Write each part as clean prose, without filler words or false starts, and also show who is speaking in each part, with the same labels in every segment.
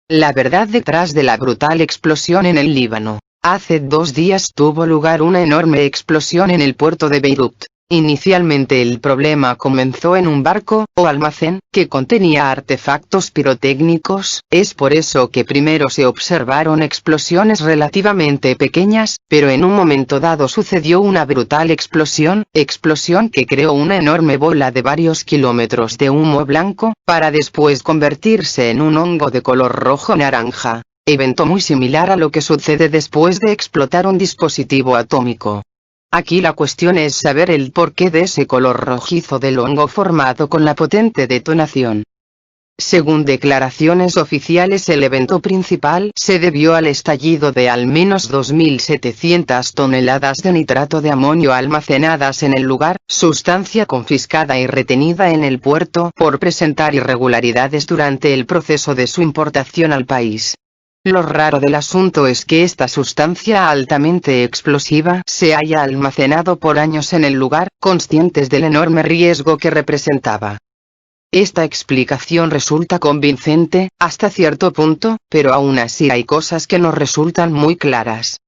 Speaker 1: La verdad detrás de la brutal explosión en el Líbano. Hace 2 días tuvo lugar una enorme explosión en el puerto de Beirut. Inicialmente el problema comenzó en un barco, o almacén, que contenía artefactos pirotécnicos. Es por eso que primero se observaron explosiones relativamente pequeñas, pero en un momento dado sucedió una brutal explosión que creó una enorme bola de varios kilómetros de humo blanco, para después convertirse en un hongo de color rojo-naranja. Evento muy similar a lo que sucede después de explotar un dispositivo atómico. Aquí la cuestión es saber el porqué de ese color rojizo del hongo formado con la potente detonación. Según declaraciones oficiales, el evento principal se debió al estallido de al menos 2.700 toneladas de nitrato de amonio almacenadas en el lugar, sustancia confiscada y retenida en el puerto por presentar irregularidades durante el proceso de su importación al país. Lo raro del asunto es que esta sustancia altamente explosiva se haya almacenado por años en el lugar, conscientes del enorme riesgo que representaba. Esta explicación resulta convincente, hasta cierto punto, pero aún así hay cosas que no resultan muy claras.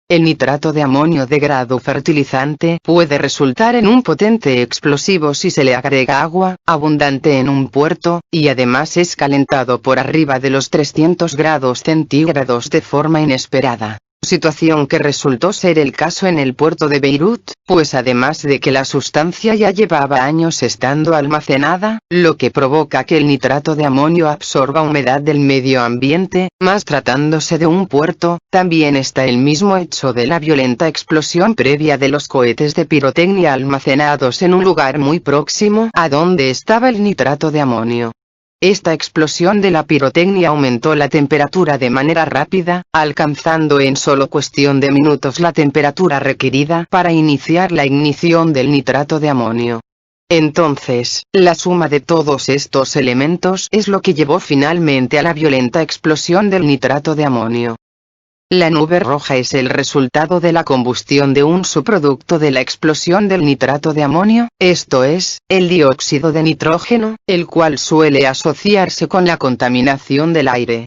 Speaker 1: El nitrato de amonio de grado fertilizante puede resultar en un potente explosivo si se le agrega agua, abundante en un puerto, y además es calentado por arriba de los 300 grados centígrados de forma inesperada. Situación que resultó ser el caso en el puerto de Beirut, pues además de que la sustancia ya llevaba años estando almacenada, lo que provoca que el nitrato de amonio absorba humedad del medio ambiente, más tratándose de un puerto, también está el mismo hecho de la violenta explosión previa de los cohetes de pirotecnia almacenados en un lugar muy próximo a donde estaba el nitrato de amonio. Esta explosión de la pirotecnia aumentó la temperatura de manera rápida, alcanzando en solo cuestión de minutos la temperatura requerida para iniciar la ignición del nitrato de amonio. Entonces, la suma de todos estos elementos es lo que llevó finalmente a la violenta explosión del nitrato de amonio. La nube roja es el resultado de la combustión de un subproducto de la explosión del nitrato de amonio, esto es, el dióxido de nitrógeno, el cual suele asociarse con la contaminación del aire.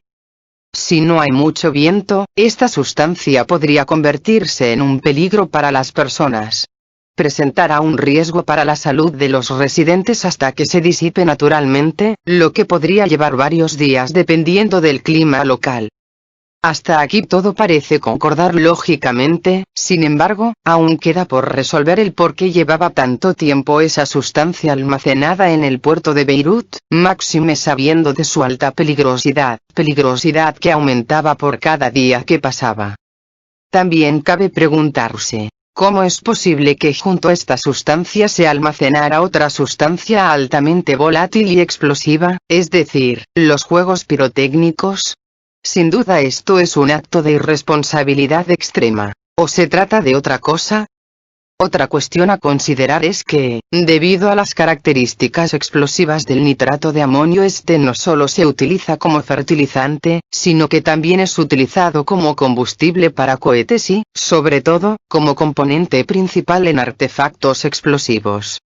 Speaker 1: Si no hay mucho viento, esta sustancia podría convertirse en un peligro para las personas. Presentará un riesgo para la salud de los residentes hasta que se disipe naturalmente, lo que podría llevar varios días dependiendo del clima local. Hasta aquí todo parece concordar lógicamente, sin embargo, aún queda por resolver el por qué llevaba tanto tiempo esa sustancia almacenada en el puerto de Beirut, máxime sabiendo de su alta peligrosidad que aumentaba por cada día que pasaba. También cabe preguntarse, ¿cómo es posible que junto a esta sustancia se almacenara otra sustancia altamente volátil y explosiva, es decir, los juegos pirotécnicos? Sin duda esto es un acto de irresponsabilidad extrema. ¿O se trata de otra cosa? Otra cuestión a considerar es que, debido a las características explosivas del nitrato de amonio, este no solo se utiliza como fertilizante, sino que también es utilizado como combustible para cohetes y, sobre todo, como componente principal en artefactos explosivos.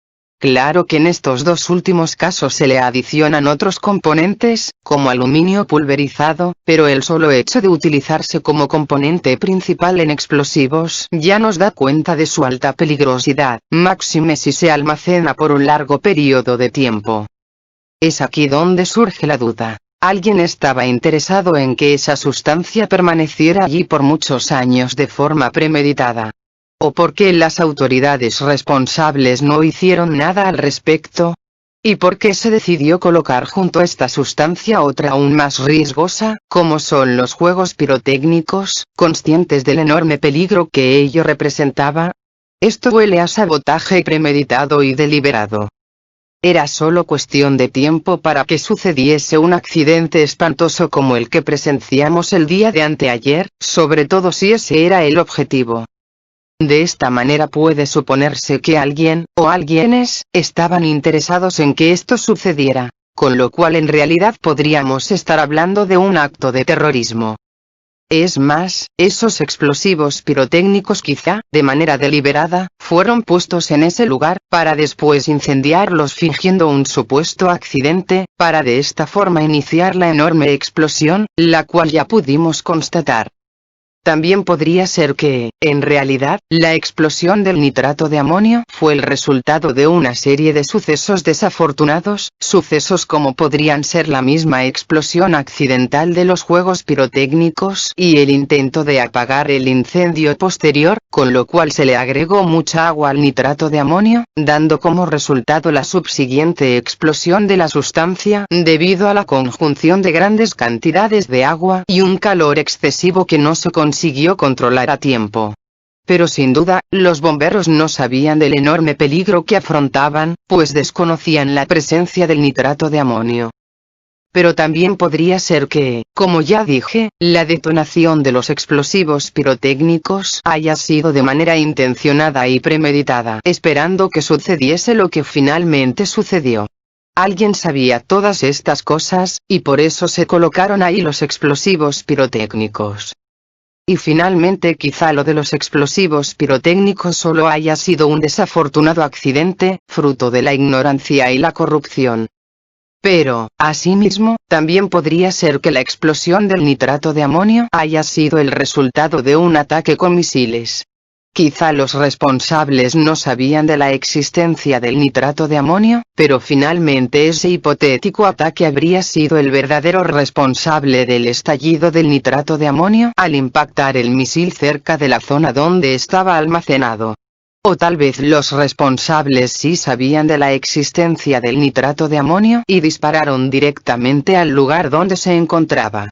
Speaker 1: Claro que en estos dos últimos casos se le adicionan otros componentes, como aluminio pulverizado, pero el solo hecho de utilizarse como componente principal en explosivos ya nos da cuenta de su alta peligrosidad, máxime si se almacena por un largo periodo de tiempo. Es aquí donde surge la duda. ¿Alguien estaba interesado en que esa sustancia permaneciera allí por muchos años de forma premeditada? ¿O por qué las autoridades responsables no hicieron nada al respecto? ¿Y por qué se decidió colocar junto a esta sustancia otra aún más riesgosa, como son los juegos pirotécnicos, conscientes del enorme peligro que ello representaba? Esto huele a sabotaje premeditado y deliberado. Era solo cuestión de tiempo para que sucediese un accidente espantoso como el que presenciamos el día de anteayer, sobre todo si ese era el objetivo. De esta manera puede suponerse que alguien, o alguienes, estaban interesados en que esto sucediera, con lo cual en realidad podríamos estar hablando de un acto de terrorismo. Es más, esos explosivos pirotécnicos quizá, de manera deliberada, fueron puestos en ese lugar, para después incendiarlos fingiendo un supuesto accidente, para de esta forma iniciar la enorme explosión, la cual ya pudimos constatar. También podría ser que, en realidad, la explosión del nitrato de amonio fue el resultado de una serie de sucesos desafortunados, sucesos como podrían ser la misma explosión accidental de los juegos pirotécnicos y el intento de apagar el incendio posterior, con lo cual se le agregó mucha agua al nitrato de amonio, dando como resultado la subsiguiente explosión de la sustancia, debido a la conjunción de grandes cantidades de agua y un calor excesivo que no se consiguió controlar a tiempo. Pero sin duda, los bomberos no sabían del enorme peligro que afrontaban, pues desconocían la presencia del nitrato de amonio. Pero también podría ser que, como ya dije, la detonación de los explosivos pirotécnicos haya sido de manera intencionada y premeditada, esperando que sucediese lo que finalmente sucedió. Alguien sabía todas estas cosas, y por eso se colocaron ahí los explosivos pirotécnicos. Y finalmente quizá lo de los explosivos pirotécnicos solo haya sido un desafortunado accidente, fruto de la ignorancia y la corrupción. Pero, asimismo, también podría ser que la explosión del nitrato de amonio haya sido el resultado de un ataque con misiles. Quizá los responsables no sabían de la existencia del nitrato de amonio, pero finalmente ese hipotético ataque habría sido el verdadero responsable del estallido del nitrato de amonio al impactar el misil cerca de la zona donde estaba almacenado. O tal vez los responsables sí sabían de la existencia del nitrato de amonio y dispararon directamente al lugar donde se encontraba.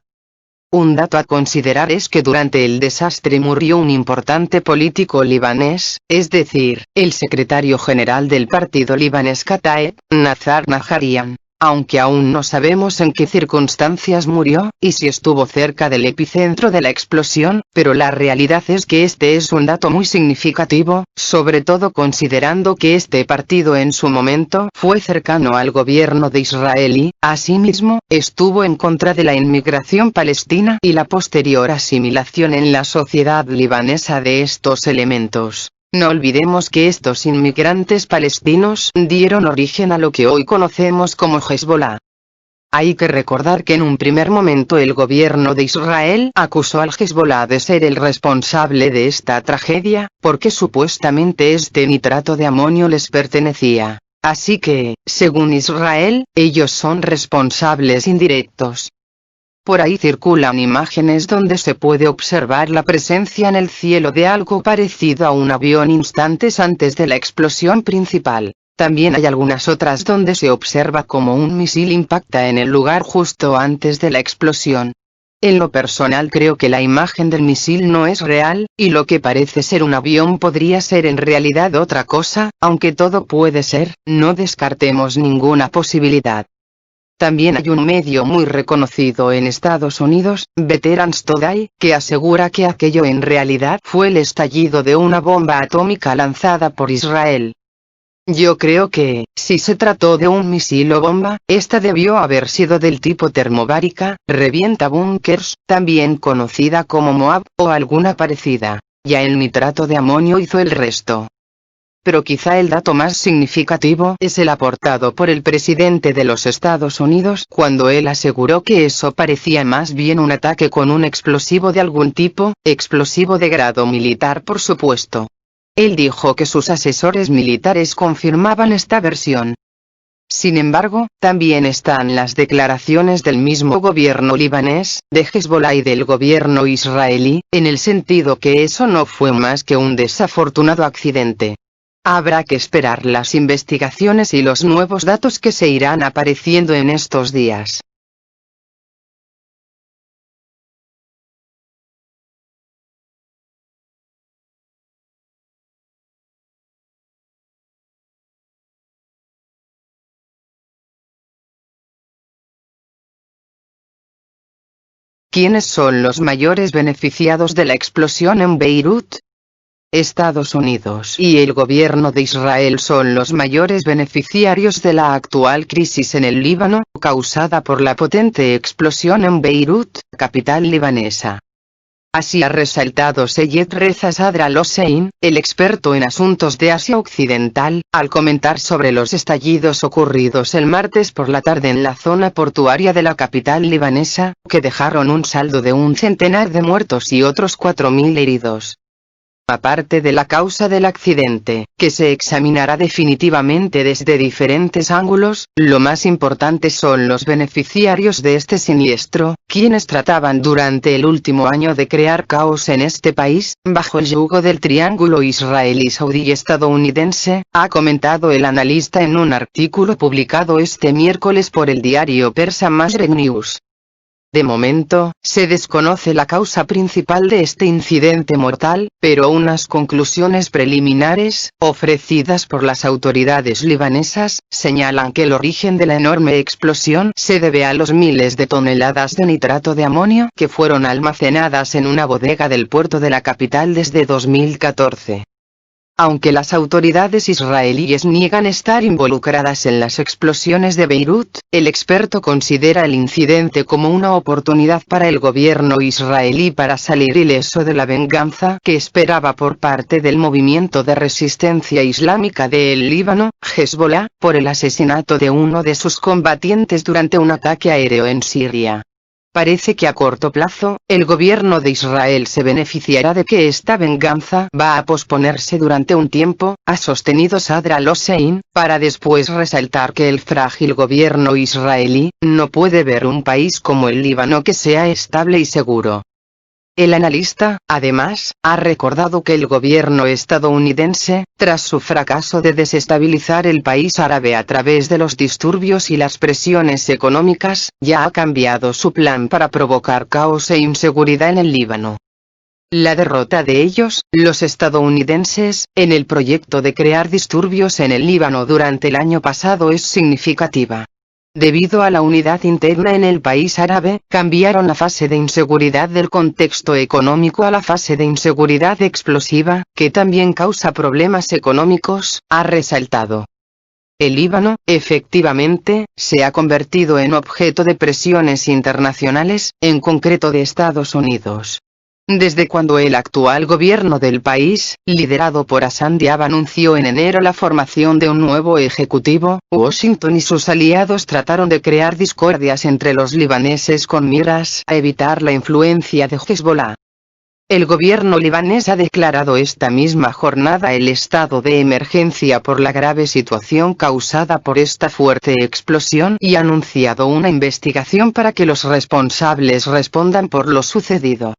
Speaker 1: Un dato a considerar es que durante el desastre murió un importante político libanés, es decir, el secretario general del partido libanés Kataeb, Nazar Najarian. Aunque aún no sabemos en qué circunstancias murió, y si estuvo cerca del epicentro de la explosión, pero la realidad es que este es un dato muy significativo, sobre todo considerando que este partido en su momento fue cercano al gobierno de Israel y, asimismo, estuvo en contra de la inmigración palestina y la posterior asimilación en la sociedad libanesa de estos elementos. No olvidemos que estos inmigrantes palestinos dieron origen a lo que hoy conocemos como Hezbollah. Hay que recordar que en un primer momento el gobierno de Israel acusó al Hezbollah de ser el responsable de esta tragedia, porque supuestamente este nitrato de amonio les pertenecía. Así que, según Israel, ellos son responsables indirectos. Por ahí circulan imágenes donde se puede observar la presencia en el cielo de algo parecido a un avión instantes antes de la explosión principal. También hay algunas otras donde se observa como un misil impacta en el lugar justo antes de la explosión. En lo personal creo que la imagen del misil no es real, y lo que parece ser un avión podría ser en realidad otra cosa, aunque todo puede ser, no descartemos ninguna posibilidad. También hay un medio muy reconocido en Estados Unidos, Veterans Today, que asegura que aquello en realidad fue el estallido de una bomba atómica lanzada por Israel. Yo creo que, si se trató de un misil o bomba, esta debió haber sido del tipo termobárica, revienta búnkers, también conocida como Moab, o alguna parecida. Ya el nitrato de amonio hizo el resto. Pero quizá el dato más significativo es el aportado por el presidente de los Estados Unidos cuando él aseguró que eso parecía más bien un ataque con un explosivo de algún tipo, explosivo de grado militar por supuesto. Él dijo que sus asesores militares confirmaban esta versión. Sin embargo, también están las declaraciones del mismo gobierno libanés, de Hezbollah y del gobierno israelí, en el sentido que eso no fue más que un desafortunado accidente. Habrá que esperar las investigaciones y los nuevos datos que se irán apareciendo en estos días. ¿Quiénes son los mayores beneficiados de la explosión en Beirut? Estados Unidos y el gobierno de Israel son los mayores beneficiarios de la actual crisis en el Líbano, causada por la potente explosión en Beirut, capital libanesa. Así ha resaltado Seyed Reza Sadr Al-Hossein, el experto en asuntos de Asia Occidental, al comentar sobre los estallidos ocurridos el martes por la tarde en la zona portuaria de la capital libanesa, que dejaron un saldo de un centenar de muertos y otros 4.000 heridos. Aparte de la causa del accidente, que se examinará definitivamente desde diferentes ángulos, lo más importante son los beneficiarios de este siniestro, quienes trataban durante el último año de crear caos en este país, bajo el yugo del triángulo israelí-saudí y estadounidense, ha comentado el analista en un artículo publicado este miércoles por el diario persa Mashreq News. De momento, se desconoce la causa principal de este incidente mortal, pero unas conclusiones preliminares, ofrecidas por las autoridades libanesas, señalan que el origen de la enorme explosión se debe a los miles de toneladas de nitrato de amonio que fueron almacenadas en una bodega del puerto de la capital desde 2014. Aunque las autoridades israelíes niegan estar involucradas en las explosiones de Beirut, el experto considera el incidente como una oportunidad para el gobierno israelí para salir ileso de la venganza que esperaba por parte del movimiento de resistencia islámica del Líbano, Hezbollah, por el asesinato de uno de sus combatientes durante un ataque aéreo en Siria. Parece que a corto plazo, el gobierno de Israel se beneficiará de que esta venganza va a posponerse durante un tiempo, ha sostenido Sadr Al-Hossein, para después resaltar que el frágil gobierno israelí no puede ver un país como el Líbano que sea estable y seguro. El analista, además, ha recordado que el gobierno estadounidense, tras su fracaso de desestabilizar el país árabe a través de los disturbios y las presiones económicas, ya ha cambiado su plan para provocar caos e inseguridad en el Líbano. La derrota de ellos, los estadounidenses, en el proyecto de crear disturbios en el Líbano durante el año pasado es significativa. Debido a la unidad interna en el país árabe, cambiaron la fase de inseguridad del contexto económico a la fase de inseguridad explosiva, que también causa problemas económicos, ha resaltado. El Líbano, efectivamente, se ha convertido en objeto de presiones internacionales, en concreto de Estados Unidos. Desde cuando el actual gobierno del país, liderado por Hassan Diab, anunció en enero la formación de un nuevo ejecutivo, Washington y sus aliados trataron de crear discordias entre los libaneses con miras a evitar la influencia de Hezbollah. El gobierno libanés ha declarado esta misma jornada el estado de emergencia por la grave situación causada por esta fuerte explosión y ha anunciado una investigación para que los responsables respondan por lo sucedido.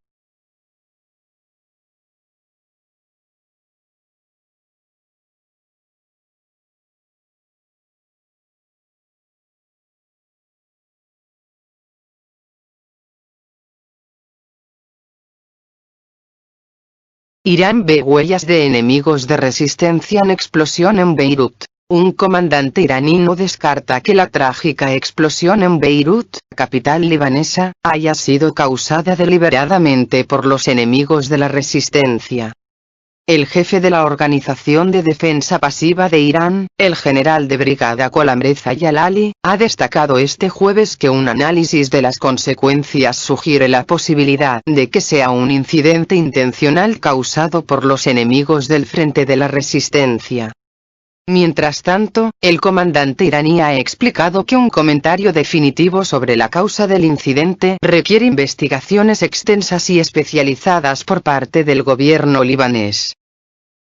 Speaker 1: Irán ve huellas de enemigos de resistencia en explosión en Beirut. Un comandante iraní no descarta que la trágica explosión en Beirut, capital libanesa, haya sido causada deliberadamente por los enemigos de la resistencia. El jefe de la Organización de Defensa Pasiva de Irán, el general de brigada Gholam Reza Jalali, ha destacado este jueves que un análisis de las consecuencias sugiere la posibilidad de que sea un incidente intencional causado por los enemigos del Frente de la Resistencia. Mientras tanto, el comandante iraní ha explicado que un comentario definitivo sobre la causa del incidente requiere investigaciones extensas y especializadas por parte del gobierno libanés.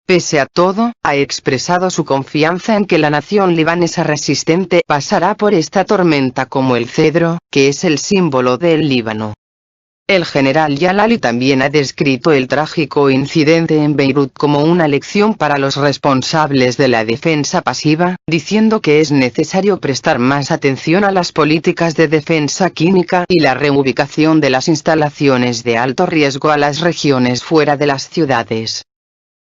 Speaker 1: Pese a todo, ha expresado su confianza en que la nación libanesa resistente pasará por esta tormenta como el cedro, que es el símbolo del Líbano. El general Jalali también ha descrito el trágico incidente en Beirut como una lección para los responsables de la defensa pasiva, diciendo que es necesario prestar más atención a las políticas de defensa química y la reubicación de las instalaciones de alto riesgo a las regiones fuera de las ciudades.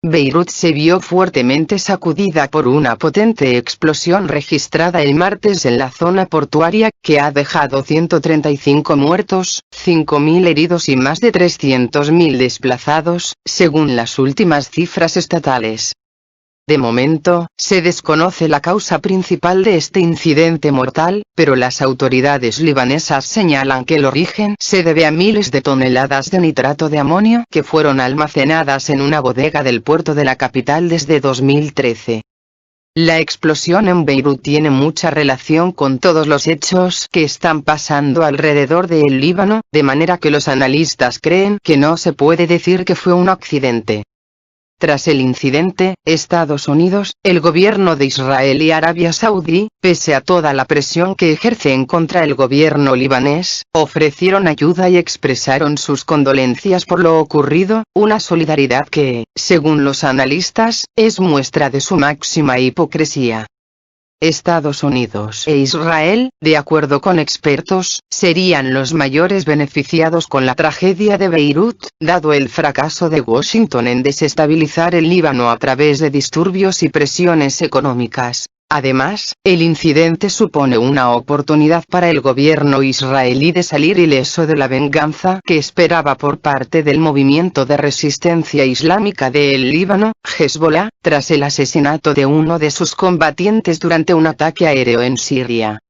Speaker 1: Beirut se vio fuertemente sacudida por una potente explosión registrada el martes en la zona portuaria, que ha dejado 135 muertos, 5.000 heridos y más de 300.000 desplazados, según las últimas cifras estatales. De momento, se desconoce la causa principal de este incidente mortal, pero las autoridades libanesas señalan que el origen se debe a miles de toneladas de nitrato de amonio que fueron almacenadas en una bodega del puerto de la capital desde 2013. La explosión en Beirut tiene mucha relación con todos los hechos que están pasando alrededor del Líbano, de manera que los analistas creen que no se puede decir que fue un accidente. Tras el incidente, Estados Unidos, el gobierno de Israel y Arabia Saudí, pese a toda la presión que ejercen contra el gobierno libanés, ofrecieron ayuda y expresaron sus condolencias por lo ocurrido, una solidaridad que, según los analistas, es muestra de su máxima hipocresía. Estados Unidos e Israel, de acuerdo con expertos, serían los mayores beneficiados con la tragedia de Beirut, dado el fracaso de Washington en desestabilizar el Líbano a través de disturbios y presiones económicas. Además, el incidente supone una oportunidad para el gobierno israelí de salir ileso de la venganza que esperaba por parte del movimiento de resistencia islámica del Líbano, Hezbollah, tras el asesinato de uno de sus combatientes durante un ataque aéreo en Siria.